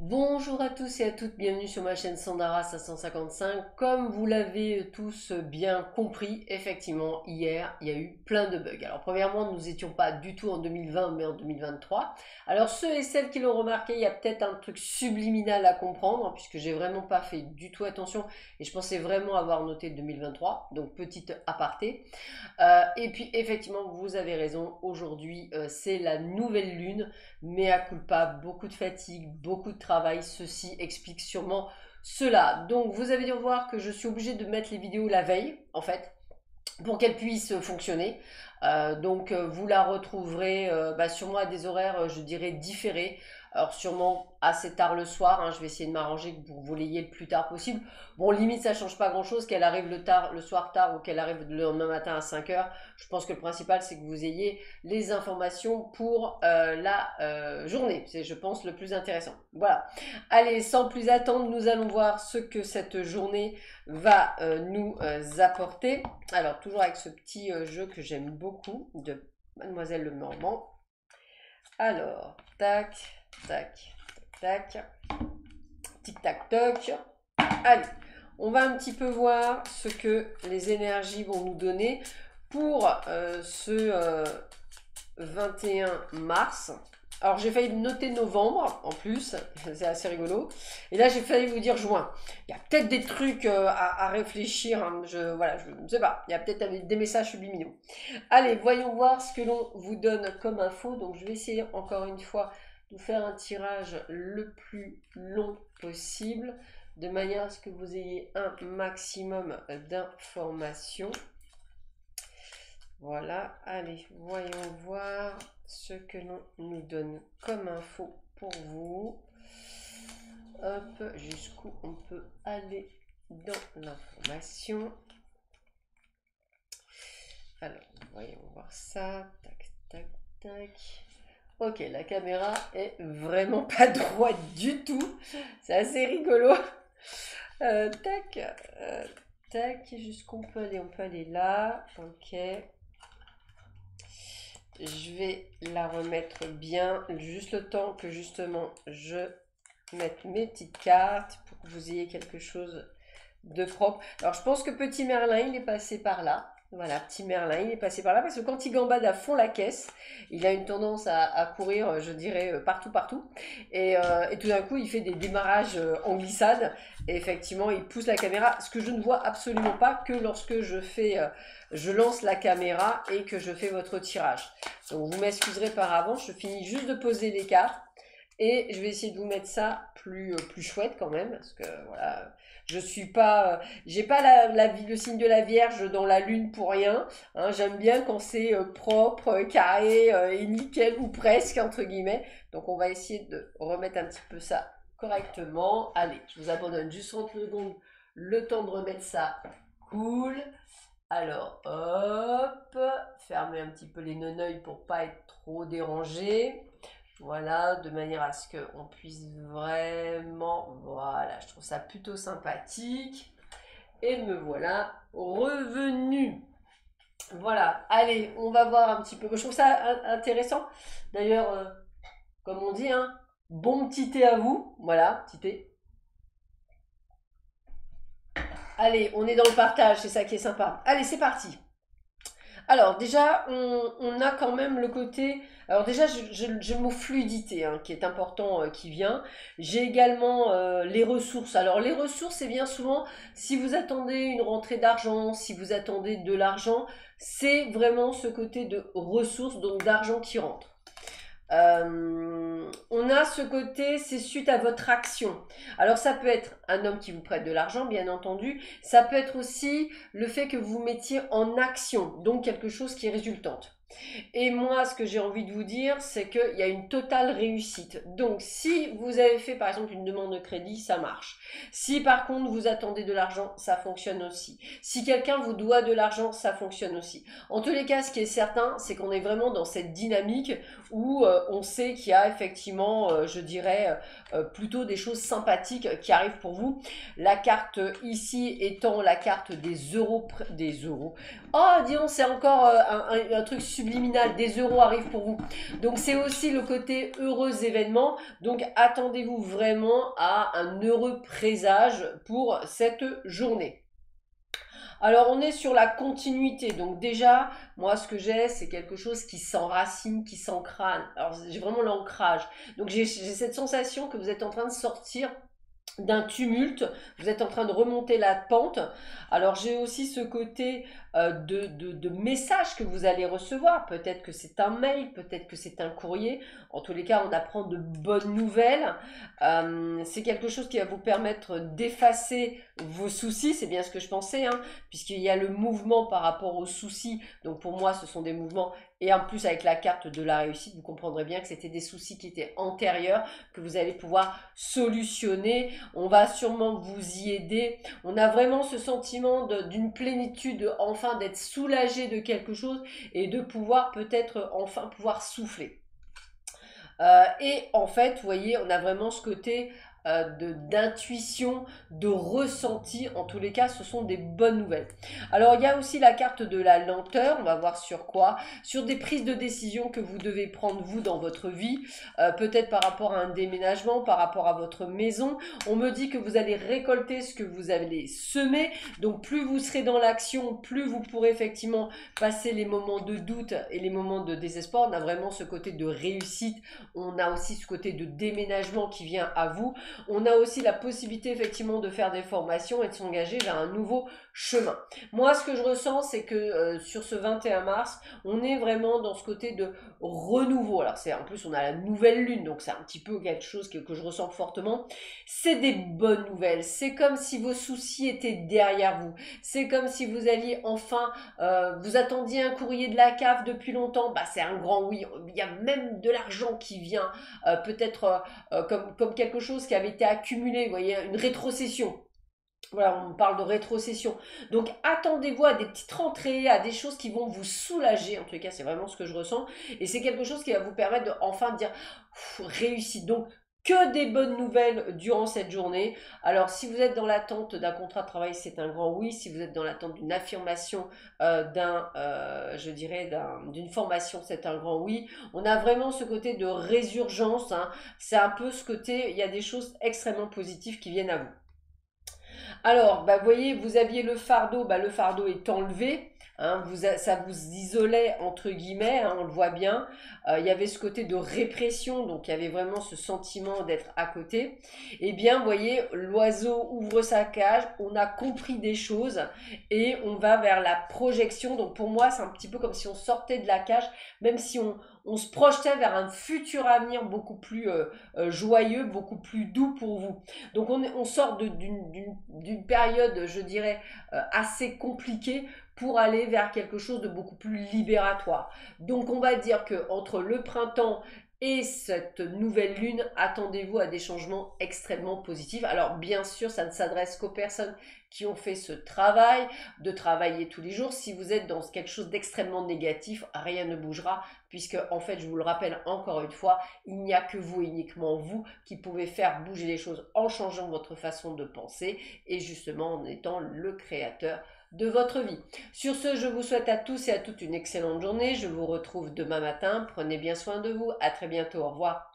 Bonjour à tous et à toutes, bienvenue sur ma chaîne Sandara 555. Comme vous l'avez tous bien compris, effectivement, hier, il y a eu plein de bugs. Alors, premièrement, nous n'étions pas du tout en 2020, mais en 2023. Alors, ceux et celles qui l'ont remarqué, il y a peut-être un truc subliminal à comprendre, puisque j'ai vraiment pas fait du tout attention, et je pensais vraiment avoir noté 2023, donc petite aparté. Et puis, effectivement, vous avez raison, aujourd'hui, c'est la nouvelle lune. Mea culpa, beaucoup de fatigue, beaucoup de travail, ceci explique sûrement cela. Donc vous avez dû voir que je suis obligée de mettre les vidéos la veille, en fait, pour qu'elles puissent fonctionner. Vous la retrouverez sûrement à des horaires, je dirais, différés. Alors sûrement assez tard le soir, hein, je vais essayer de m'arranger pour que vous l'ayez le plus tard possible. Bon, limite, ça change pas grand-chose, qu'elle arrive le soir tard ou qu'elle arrive le lendemain matin à 5 heures. Je pense que le principal, c'est que vous ayez les informations pour la journée. C'est, je pense, le plus intéressant. Voilà. Allez, sans plus attendre, nous allons voir ce que cette journée va nous apporter. Alors, toujours avec ce petit jeu que j'aime beaucoup de Mademoiselle Lenormand. Alors, tac, tac, tac, tac, tic tac toc. Allez, on va un petit peu voir ce que les énergies vont nous donner pour ce 21 mars. Alors j'ai failli noter novembre en plus, c'est assez rigolo. Et là j'ai failli vous dire juin. Il y a peut-être des trucs à réfléchir, hein. Je ne sais pas. Il y a peut-être des messages subliminaux. Allez, voyons voir ce que l'on vous donne comme info. Donc je vais essayer encore une fois de faire un tirage le plus long possible, de manière à ce que vous ayez un maximum d'informations. Voilà, allez, voyons voir ce que l'on nous donne comme info pour vous. Hop, jusqu'où on peut aller dans l'information. Alors, voyons voir ça. Tac, tac, tac. Ok, la caméra est vraiment pas droite du tout. C'est assez rigolo. Tac, tac, jusqu'où on peut aller? On peut aller là. Ok. Je vais la remettre bien, juste le temps que justement je mette mes petites cartes pour que vous ayez quelque chose de propre. Alors je pense que Petit Merlin, il est passé par là. Voilà, Petit Merlin, il est passé par là parce que quand il gambade à fond la caisse, il a une tendance à courir, je dirais, partout. Et tout d'un coup, il fait des démarrages en glissade. Et effectivement, il pousse la caméra, ce que je ne vois absolument pas que lorsque je lance la caméra et que je fais votre tirage. Donc vous m'excuserez par avance, je finis juste de poser les cartes. Et je vais essayer de vous mettre ça plus chouette quand même, parce que voilà, je suis pas, j'ai pas le signe de la Vierge dans la lune pour rien. Hein, j'aime bien quand c'est propre, carré et nickel ou presque entre guillemets. Donc on va essayer de remettre un petit peu ça correctement. Allez, je vous abandonne juste 30 secondes, le temps de remettre ça cool. Alors hop, fermez un petit peu les neneuils pour pas être trop dérangé. Voilà, de manière à ce qu'on puisse vraiment... Voilà, je trouve ça plutôt sympathique. Et me voilà revenu. Voilà, allez, on va voir un petit peu. Je trouve ça intéressant. D'ailleurs, comme on dit, hein, bon petit thé à vous. Voilà, petit thé. Allez, on est dans le partage, c'est ça qui est sympa. Allez, c'est parti. Alors déjà, on a quand même le côté... Alors déjà, j'ai le mot fluidité hein, qui est important, qui vient. J'ai également les ressources. Alors les ressources, c'est bien souvent, si vous attendez une rentrée d'argent, si vous attendez de l'argent, c'est vraiment ce côté de ressources, donc d'argent qui rentre. On a ce côté, c'est suite à votre action. Alors ça peut être un homme qui vous prête de l'argent, bien entendu. Ça peut être aussi le fait que vous vous mettiez en action, donc quelque chose qui est résultante. Et moi, ce que j'ai envie de vous dire, c'est qu'il y a une totale réussite. Donc, si vous avez fait, par exemple, une demande de crédit, ça marche. Si, par contre, vous attendez de l'argent, ça fonctionne aussi. Si quelqu'un vous doit de l'argent, ça fonctionne aussi. En tous les cas, ce qui est certain, c'est qu'on est vraiment dans cette dynamique où on sait qu'il y a effectivement, je dirais, plutôt des choses sympathiques qui arrivent pour vous. La carte ici étant la carte des euros. Oh, disons, c'est encore un truc super subliminal, des euros arrivent pour vous. Donc c'est aussi le côté heureux événement. Donc attendez-vous vraiment à un heureux présage pour cette journée. Alors on est sur la continuité, donc déjà, moi ce que j'ai, c'est quelque chose qui s'enracine, qui s'ancrane. Alors j'ai vraiment l'ancrage. Donc j'ai cette sensation que vous êtes en train de sortir d'un tumulte, vous êtes en train de remonter la pente. Alors j'ai aussi ce côté de message que vous allez recevoir. Peut-être que c'est un mail, peut-être que c'est un courrier. En tous les cas, on apprend de bonnes nouvelles. C'est quelque chose qui va vous permettre d'effacer vos soucis, c'est bien ce que je pensais, hein, puisqu'il y a le mouvement par rapport aux soucis. Donc pour moi, ce sont des mouvements. Et en plus, avec la carte de la réussite, vous comprendrez bien que c'était des soucis qui étaient antérieurs, que vous allez pouvoir solutionner. On va sûrement vous y aider. On a vraiment ce sentiment d'une plénitude, enfin d'être soulagé de quelque chose et de pouvoir peut-être enfin pouvoir souffler. Et en fait, vous voyez, on a vraiment ce côté d'intuition, de ressenti. En tous les cas, ce sont des bonnes nouvelles. Alors, il y a aussi la carte de la lenteur. On va voir sur quoi. Sur des prises de décision que vous devez prendre, vous, dans votre vie. Peut-être par rapport à un déménagement, par rapport à votre maison. On me dit que vous allez récolter ce que vous allez semer. Donc, plus vous serez dans l'action, plus vous pourrez effectivement passer les moments de doute et les moments de désespoir. On a vraiment ce côté de réussite. On a aussi ce côté de déménagement qui vient à vous. On a aussi la possibilité effectivement de faire des formations et de s'engager vers un nouveau chemin. Moi, ce que je ressens, c'est que sur ce 21 mars, on est vraiment dans ce côté de renouveau. Alors, c'est en plus, on a la nouvelle lune, donc c'est un petit peu quelque chose que je ressens fortement. C'est des bonnes nouvelles. C'est comme si vos soucis étaient derrière vous. C'est comme si vous alliez enfin, vous attendiez un courrier de la CAF depuis longtemps. Bah, c'est un grand oui. Il y a même de l'argent qui vient, peut-être comme quelque chose qui avait été accumulé, vous voyez, une rétrocession. Voilà, on parle de rétrocession. Donc attendez-vous à des petites rentrées, à des choses qui vont vous soulager. En tout cas, c'est vraiment ce que je ressens. Et c'est quelque chose qui va vous permettre de enfin dire réussite. Donc que des bonnes nouvelles durant cette journée. Alors si vous êtes dans l'attente d'un contrat de travail, c'est un grand oui. Si vous êtes dans l'attente d'une affirmation, je dirais, d'une formation, c'est un grand oui. On a vraiment ce côté de résurgence, hein. C'est un peu ce côté, il y a des choses extrêmement positives qui viennent à vous. Alors, bah, vous voyez, vous aviez le fardeau, bah, le fardeau est enlevé. Hein, ça vous isolait entre guillemets, hein, on le voit bien. Il y avait ce côté de répression, donc il y avait vraiment ce sentiment d'être à côté. Eh bien, vous voyez, l'oiseau ouvre sa cage, on a compris des choses et on va vers la projection. Donc pour moi, c'est un petit peu comme si on sortait de la cage, même si on se projetait vers un futur avenir beaucoup plus joyeux, beaucoup plus doux pour vous. Donc on sort d'une période, je dirais, assez compliquée pour aller vers quelque chose de beaucoup plus libératoire. Donc on va dire que entre le printemps et cette nouvelle lune, attendez-vous à des changements extrêmement positifs. Alors bien sûr, ça ne s'adresse qu'aux personnes qui ont fait ce travail, de travailler tous les jours. Si vous êtes dans quelque chose d'extrêmement négatif, rien ne bougera, puisque en fait, je vous le rappelle encore une fois, il n'y a que vous, uniquement vous, qui pouvez faire bouger les choses en changeant votre façon de penser et justement en étant le créateur de votre vie. Sur ce, je vous souhaite à tous et à toutes une excellente journée. Je vous retrouve demain matin. Prenez bien soin de vous. À très bientôt. Au revoir.